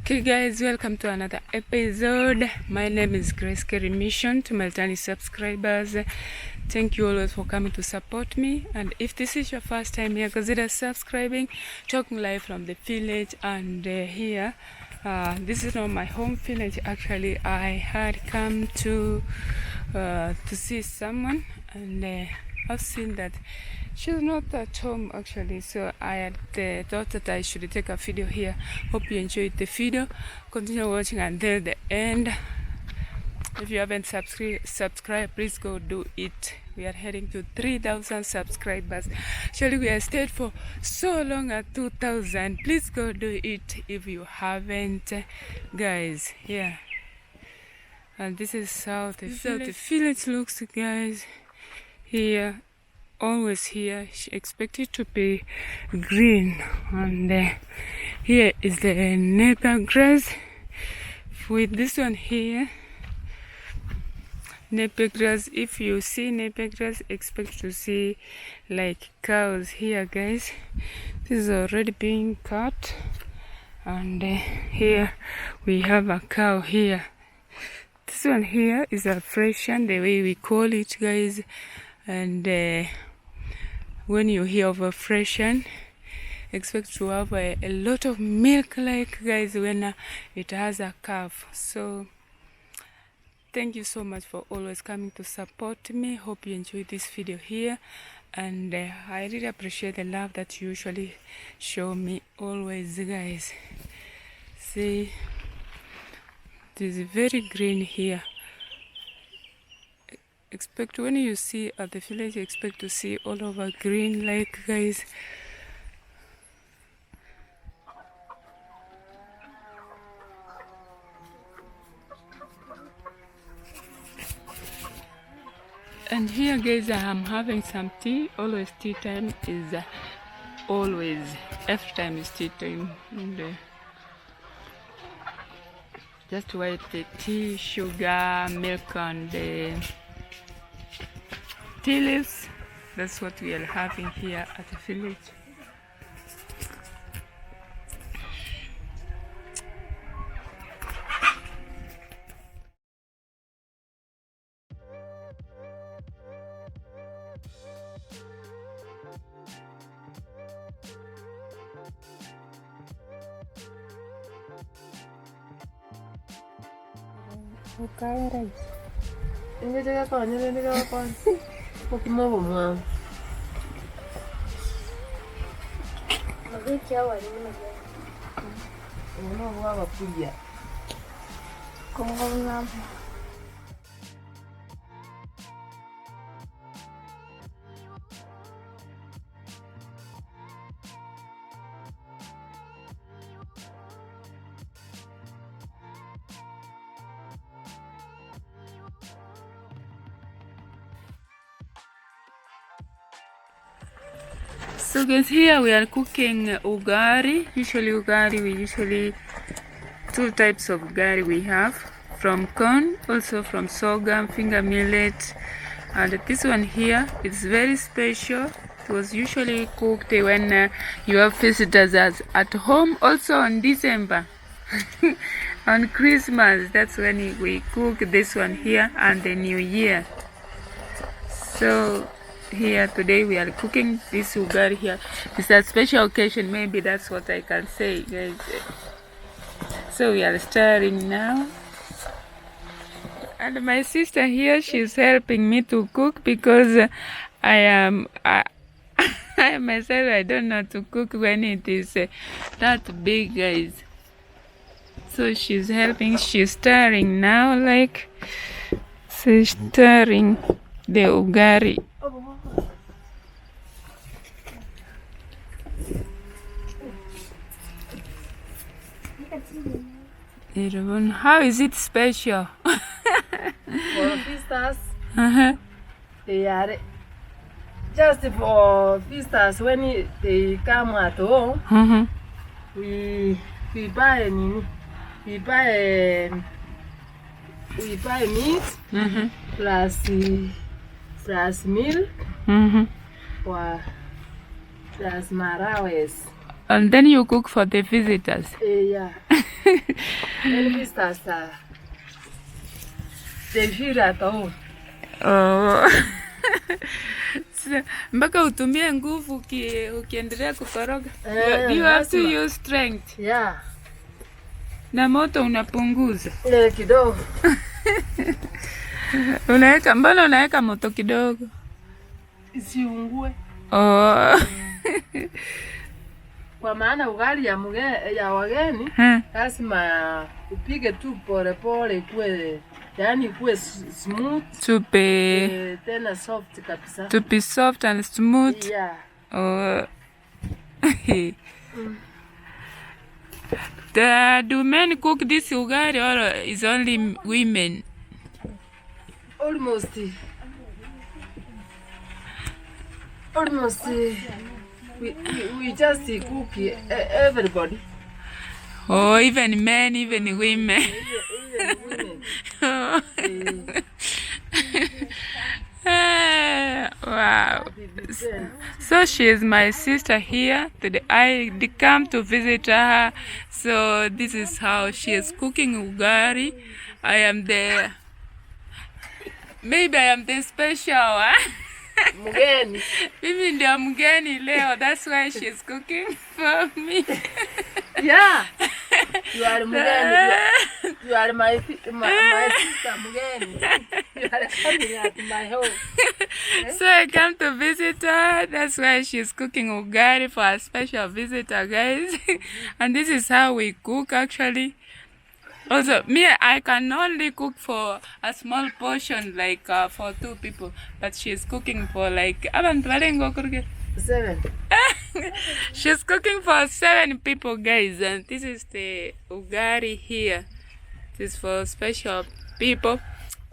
Okay guys, welcome to another episode. My name is Grace Mission. To my returning subscribers, thank you always for coming to support me, and if this is your first time here, consider subscribing. Talking live from the village, and here this is not my home village. Actually, I had come to see someone, and I've seen that she's not at home actually, so I had thought that I should take a video here. Hope you enjoyed the video. Continue watching until the end. If you haven't subscribed, please go do it. We are heading to 3,000 subscribers. Actually, we have stayed for so long at 2,000. Please go do it if you haven't, guys. Yeah, and this is how the village looks, guys. Here, always here, she expected to be green, and here is the napier grass. With this one here, napier grass, if you see napier grass, expect to see like cows here, guys. This is already being cut, and here we have a cow here. This one here is a freshen, the way we call it, guys. And when you hear of a freshen, expect to have a lot of milk, like, guys, when it has a calf. So thank you so much for always coming to support me. Hope you enjoyed this video here, and I really appreciate the love that you usually show me always, guys. See, it is very green here. Expect when you see at the village, expect to see all over green, like, guys. And here, guys, I am having some tea. Always tea time is always, every time is tea time. And just white tea, sugar, milk, and tea leaves. That's what we are having here at the village. Okay, right. Ini juga kon, ini juga kon. Mau mau. Lagi siapa ini lagi? Ini mau apa punya? Kamu ngapa? So guys, here we are cooking ugali. Usually two types of ugali we have, from corn, also from sorghum, finger millet, and this one here is very special. It was usually cooked when you have visitors at home, also on December. On Christmas, that's when we cook this one here, and the New Year. So here today we are cooking this ugali here. It's a special occasion, maybe that's what I can say, guys. So we are stirring now, and my sister here, she's helping me to cook because I myself, I don't know to cook when it is that big, guys. So she's helping, she's stirring now, like, so stirring the ugali. How is it special? For visitors, they are just for visitors when they come at home. We buy meat plus milk or plus marawes. And then you cook for the visitors. Yeah. And visitors, they feel at home. Oh. Mpaka utumie nguvu ukiendelea kukoroga. Do you have to use strength? Yeah. Na moto unapunguza? Kidogo. Mbona unaweka moto kidogo? Isiungue. Oh. Kwa maana ugali ya wageni lazima upige tu pole pole, ikuwe yani ikuwe smooth. Tupe Tena soft kabisa. To be soft and smooth. Yeah. Oh. Do men cook this ugali or is only women? Almost. We just cook everybody. Oh, even men, even women. Even women. Wow. So she is my sister here. Today I come to visit her. So this is how she is cooking ugali. Maybe I am the special one. Mgeni. Mimi ndio mgeni leo. That's why she is cooking for me. Yeah. You are mgeni. You are my sister mgeni. You are coming at my home. So I come to visit her. That's why she's cooking ugali for a special visitor, guys. And this is how we cook actually. Also, me, I can only cook for a small portion, like for 2 people. But she's cooking for like 7. She's cooking for 7 people, guys. And this is the ugali here. This is for special people.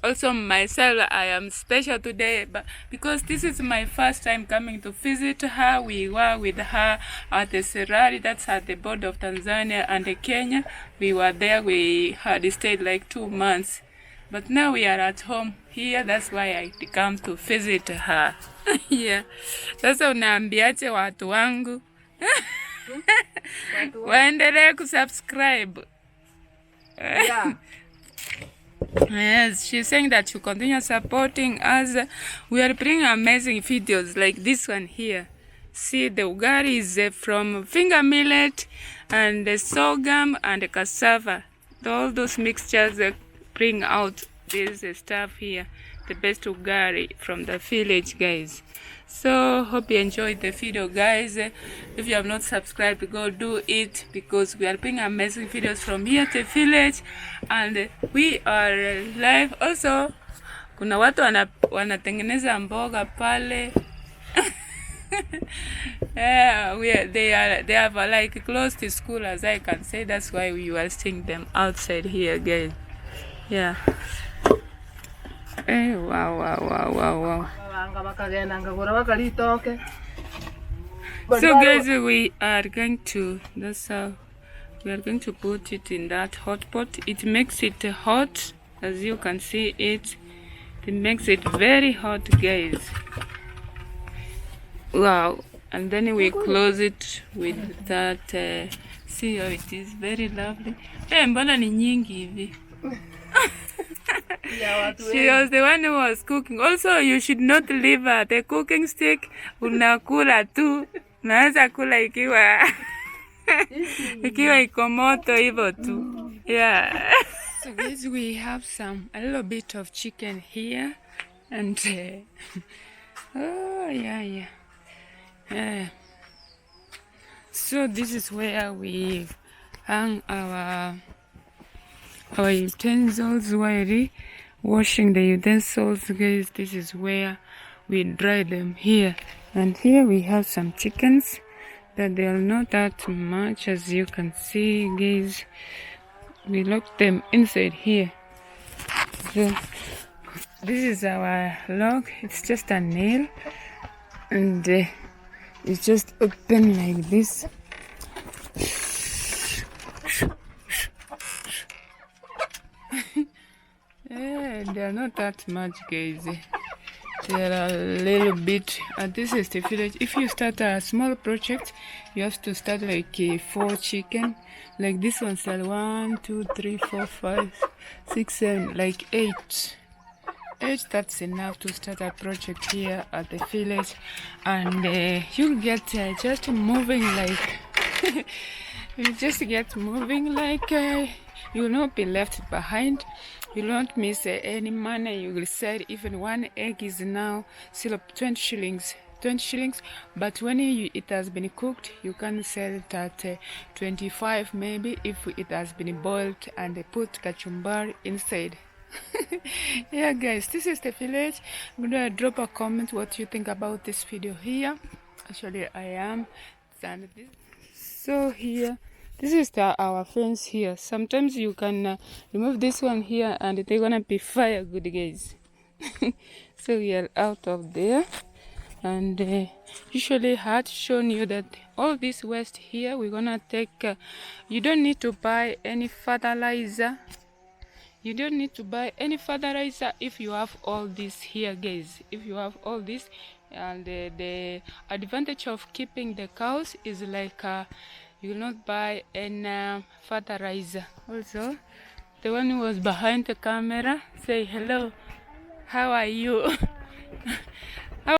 Also myself, I am special today, but because this is my first time coming to visit her. We were with her at the Serari, that's at the border of Tanzania and Kenya. We were there, we had stayed like 2 months. But now we are at home here, that's why I come to visit her. Yeah. Sasa unaambiaje watu wangu? Waendelee kusubscribe. Yeah. Yes, she's saying that you continue supporting us. We are bringing amazing videos like this one here. See, the ugali is from finger millet and the sorghum and the cassava. All those mixtures bring out this stuff here. The best ugali from the village, guys. So hope you enjoyed the video, guys. If you have not subscribed, go do it, because we are bringing amazing videos from here to village and we are live. Also kuna watu wanatengeneza mboga pale. Yeah, they have like close to school, as I can say. That's why we were seeing them outside here, guys. Yeah. Hey, wow. So guys, we are going to put it in that hot pot. It makes it hot, as you can see it makes it very hot, guys. Wow. And then we close it with that see how it is, very lovely. Mbona ni nyingi hivi? She was the one who was cooking. Also, you should not leave the cooking stick. Unakula tu. Unaweza kula ikiwa iko moto hivyo tu. Yeah. So guys, we have a little bit of chicken here, and oh yeah. So this is where we hang our utensils while washing the utensils, guys. This is where we dry them here. And here we have some chickens, that they are not that much, as you can see, guys. We lock them inside here. So this is our lock. It's just a nail, and it's just open like this. Yeah, they are not that much, guys. They are a little bit. This is the village. If you start a small project, You have to start like 4 chicken. Like this one sell 1, 2, 3, 4, 5, 6, 7, like 8. 8, that's enough to start a project here at the village, and you'll get just moving like you just get moving like you will not be left behind. You will not miss any money. You will sell even 1 egg is now still up 20 shillings. 20 shillings, but when it has been cooked, you can sell it at 25 maybe if it has been boiled and put kachumbari inside. Yeah guys, this is the village. I'm gonna drop a comment what you think about this video here. Actually I am, and this, so here this is our fence here. Sometimes you can remove this one here and they're gonna be fire good guys. So we are out of there, and usually had shown you that all this waste here we're gonna take you don't need to buy any fertilizer. You don't need to buy any fertilizer if you have all this here guys. If you have all this, and the advantage of keeping the cows is like you will not buy any fertilizer. Also, the one who was behind the camera, say hello, how are you?